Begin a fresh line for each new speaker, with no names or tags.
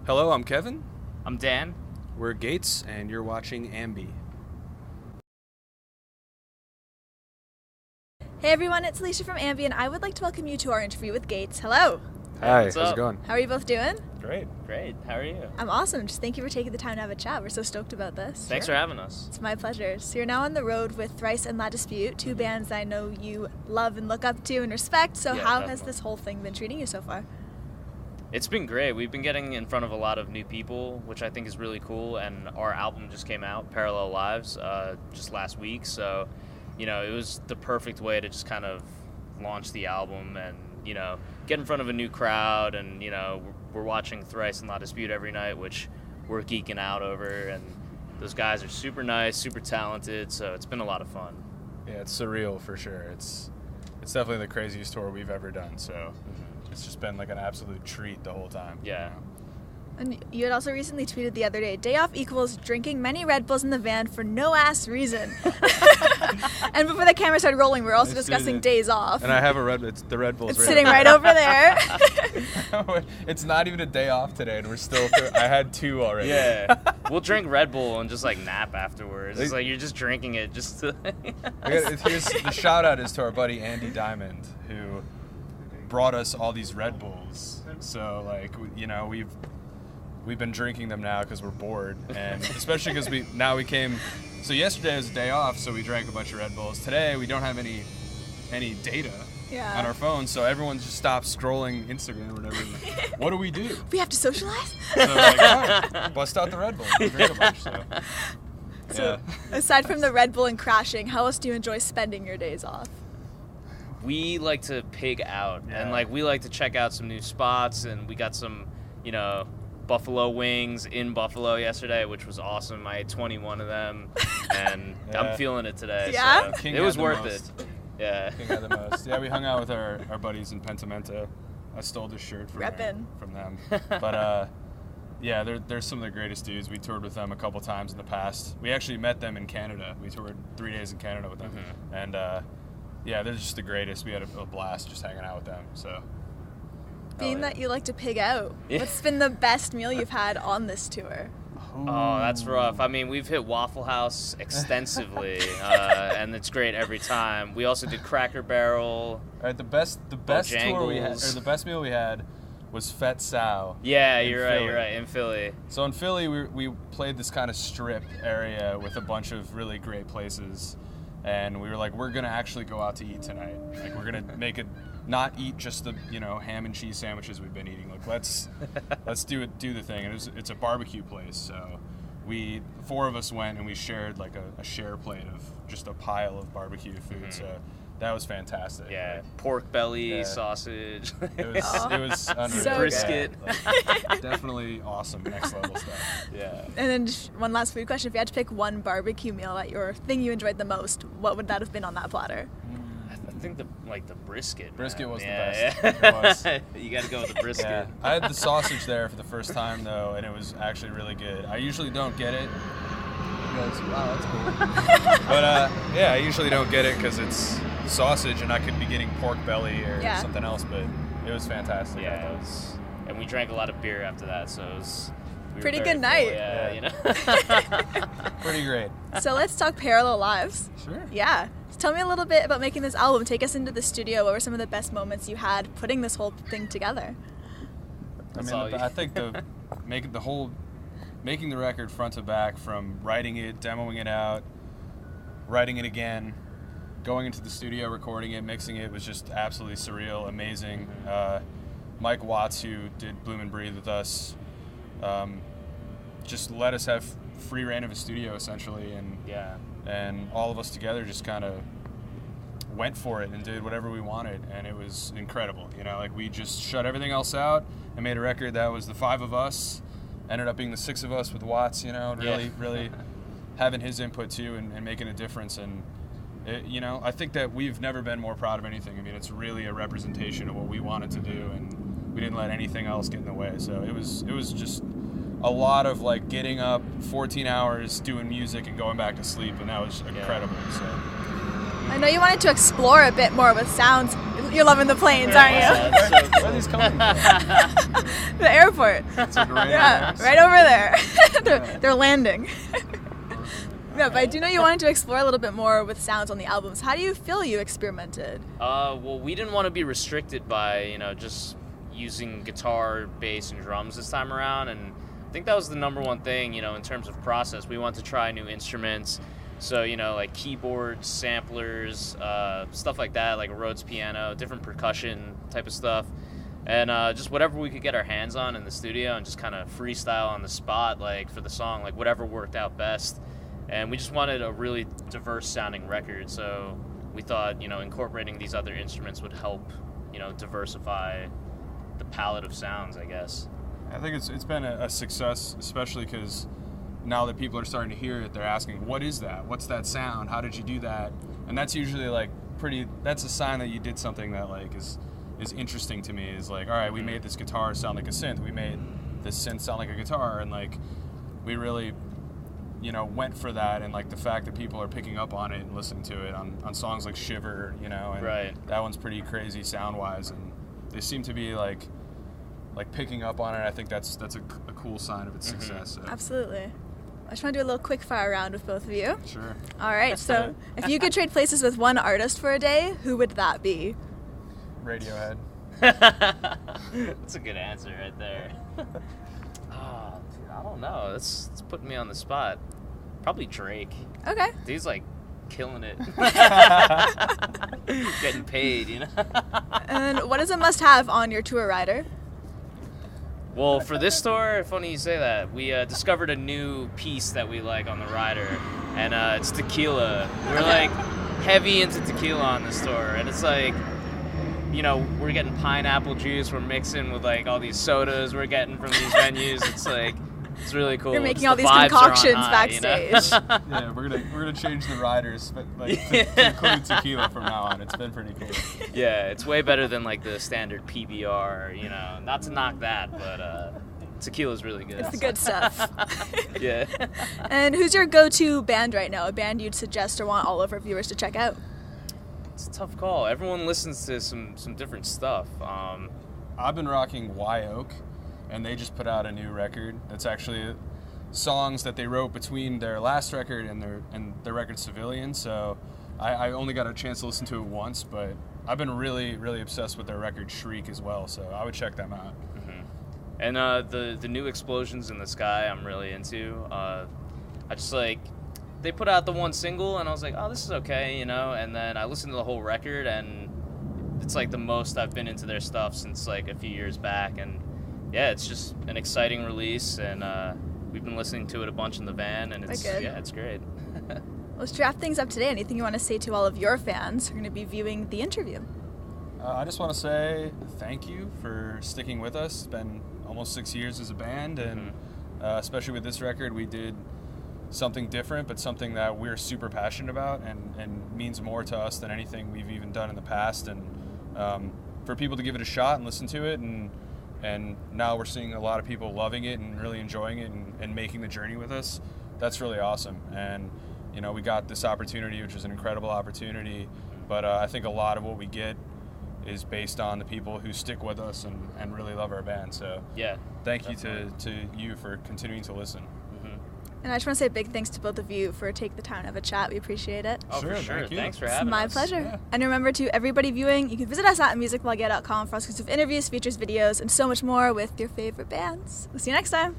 Hello, I'm Kevin.
I'm Dan.
We're Gates, and you're watching AMBY.
Hey everyone, it's Alicia from AMBY, and I would like to welcome you to our interview with Gates. Hello.
Hi,
what's
how's
up?
it going?
How are you both doing?
Great.
Great. How are you?
I'm awesome. Just thank you for taking the time to have a chat. We're so stoked about this.
Thanks for having us.
It's my pleasure. So you're now on the road with Thrice and La Dispute, two bands I know you love and look up to and respect. So
Yeah,
how has
definitely.
this whole thing been treating you so far?
It's been great. We've been getting in front of a lot of new people, which I think is really cool. And our album just came out, Parallel Lives, just last week. So, it was the perfect way to just kind of launch the album and, get in front of a new crowd. And, we're watching Thrice and La Dispute every night, which we're geeking out over. And those guys are super nice, super talented. So it's been a lot of fun.
Yeah, it's surreal for sure. It's definitely the craziest tour we've ever done. So it's just been like an absolute treat the whole time.
Yeah.
And you had also recently tweeted the other day, day off equals drinking many Red Bulls in the van for no ass reason. And before the camera started rolling, we were also discussing days off.
And I have the Red Bull's
It's sitting right over there.
It's not even a day off today, and we're still. I had two already.
Yeah. We'll drink Red Bull and just nap afterwards. It's like you're just drinking it just to.
Here's the shout out is to our buddy Andy Diamond, who brought us all these Red Bulls. So we've been drinking them now because we're bored, and especially because we came. So yesterday was a day off, so we drank a bunch of Red Bulls. Today we don't have any data on our phones, so everyone just stopped scrolling Instagram or whatever. What do we do?
We have to socialize?
So all right, bust out the Red Bull. We drink a bunch.
So aside from the Red Bull and crashing, how else do you enjoy spending your days off?
We like to pig out, and we like to check out some new spots, and we got some, buffalo wings in Buffalo yesterday, which was awesome. I ate 21 of them, and I'm feeling it today.
Yeah?
So
King
it was
had the
worth
most.
it. Yeah.
King had the most. Yeah, we hung out with our buddies in Pentimento. I stole this shirt from them. But there's some of the greatest dudes. We toured with them a couple times in the past. We actually met them in Canada. We toured 3 days in Canada with them, and they're just the greatest. We had a blast just hanging out with them. So.
Being that you like to pig out, what's been the best meal you've had on this tour?
Oh, that's rough. I mean, we've hit Waffle House extensively, and it's great every time. We also did Cracker Barrel.
All right, the best tour we had, or the best meal we had, was Fet Sao.
Yeah, you're right, in Philly.
So in Philly, we played this kind of strip area with a bunch of really great places, and we were like, we're gonna actually go out to eat tonight. Like, we're gonna make it. Not eat just the ham and cheese sandwiches we've been eating. Like let's do the thing. And it's a barbecue place, so four of us went and we shared a share plate of just a pile of barbecue food. So that was fantastic.
Yeah, pork belly, sausage.
It was unreal.
So
brisket.
Definitely awesome, next level stuff.
Yeah.
And then just one last food question: if you had to pick one barbecue meal at your thing you enjoyed the most, what would that have been on that platter?
I think the brisket.
Brisket was the
best.
best. It was.
You got to go with the brisket.
Yeah. I had the sausage there for the first time though, and it was actually really good. I usually don't get it. Because, wow, that's cool. But I usually don't get it because it's sausage, and I could be getting pork belly or something else. But it was fantastic.
Yeah, it was, and we drank a lot of beer after that, so it was.
Pretty good night.
Yeah.
Pretty great.
So let's talk Parallel Lives.
Sure.
Yeah. So tell me a little bit about making this album. Take us into the studio. What were some of the best moments you had putting this whole thing together?
I think making the record front to back, from writing it, demoing it out, writing it again, going into the studio, recording it, mixing it, was just absolutely surreal, amazing. Mike Watts, who did Bloom and Breathe with us, just let us have free reign of a studio essentially, and all of us together just kind of went for it and did whatever we wanted, and it was incredible. We just shut everything else out and made a record that was the five of us. Ended up being the six of us with Watts, really having his input too, and making a difference. And I think that we've never been more proud of anything. I mean, it's really a representation of what we wanted to do, and we didn't let anything else get in the way. So it was just a lot of getting up 14 hours doing music and going back to sleep, and that was incredible. So
I know you wanted to explore a bit more with sounds. You're loving the planes, aren't you?
That's so cool.
Where are these coming from?
The airport.
It's like right
Yeah,
over
right over there. They're landing. No, but I do know you wanted to explore a little bit more with sounds on the albums. How do you feel you experimented?
Well, we didn't want to be restricted by, just using guitar, bass, and drums this time around, and I think that was the number one thing, in terms of process. We wanted to try new instruments, so, like keyboards, samplers, stuff like that, like a Rhodes piano, different percussion type of stuff, and just whatever we could get our hands on in the studio and just kind of freestyle on the spot, like for the song, like whatever worked out best. And we just wanted a really diverse sounding record, so we thought, incorporating these other instruments would help, diversify the palette of sounds, I guess.
I think it's been a success, especially because now that people are starting to hear it, they're asking, what is that? What's that sound? How did you do that? And that's usually that's a sign that you did something that is interesting to me, is like, all right, we made this guitar sound like a synth. We made this synth sound like a guitar, and we really went for that, and the fact that people are picking up on it and listening to it on songs like Shiver, and
right.
That one's pretty crazy sound-wise, and they seem to be picking up on it. I think that's a cool sign of its success. So.
Absolutely. I just want to do a little quick fire round with both of you.
Sure.
All right, so if you could trade places with one artist for a day, who would that be?
Radiohead.
That's a good answer right there. Oh, dude, I don't know. It's putting me on the spot. Probably Drake.
Okay.
He's killing it. Getting paid,
And what is a must-have on your tour rider?
Well, for this tour, funny you say that. We discovered a new piece that we like on the rider, and it's tequila. We're heavy into tequila on this tour, and it's we're getting pineapple juice. We're mixing with all these sodas we're getting from these venues. It's really cool.
You're making
Just
all
the
these
vibes are on
concoctions
high,
backstage.
Yeah, we're gonna change the riders, but to include tequila from now on. It's been pretty cool.
Yeah, it's way better than the standard PBR. Not to knock that, but tequila's really good.
It's the good stuff.
Yeah.
And who's your go-to band right now? A band you'd suggest or want all of our viewers to check out?
It's a tough call. Everyone listens to some different stuff.
I've been rocking Y Oak, and they just put out a new record that's actually songs that they wrote between their last record and their record Civilian. So I only got a chance to listen to it once, but I've been really, really obsessed with their record Shriek as well, so I would check them out.
Mm-hmm. And the new Explosions in the Sky I'm really into. I just they put out the one single, and I was like, oh, this is okay, and then I listened to the whole record, and it's the most I've been into their stuff since a few years back, and yeah, it's just an exciting release, and we've been listening to it a bunch in the van, and it's great.
Let's wrap things up today. Anything you want to say to all of your fans who are going to be viewing the interview?
I just want to say thank you for sticking with us. It's been almost 6 years as a band, and especially with this record, we did something different, but something that we're super passionate about and means more to us than anything we've even done in the past. And for people to give it a shot and listen to it, and now we're seeing a lot of people loving it and really enjoying it and making the journey with us. That's really awesome. And we got this opportunity, which was an incredible opportunity, but I think a lot of what we get is based on the people who stick with us and really love our band. So
yeah,
thank you to you for continuing to listen.
And I just want to say a big thanks to both of you for taking the time to have a chat. We appreciate it.
Oh,
Sure,
for sure.
thank you.
Thanks for
It's
having us.
my pleasure.
Yeah.
And remember, to everybody viewing, you can visit us at musicblogger.com for exclusive interviews, features, videos, and so much more with your favorite bands. We'll see you next time.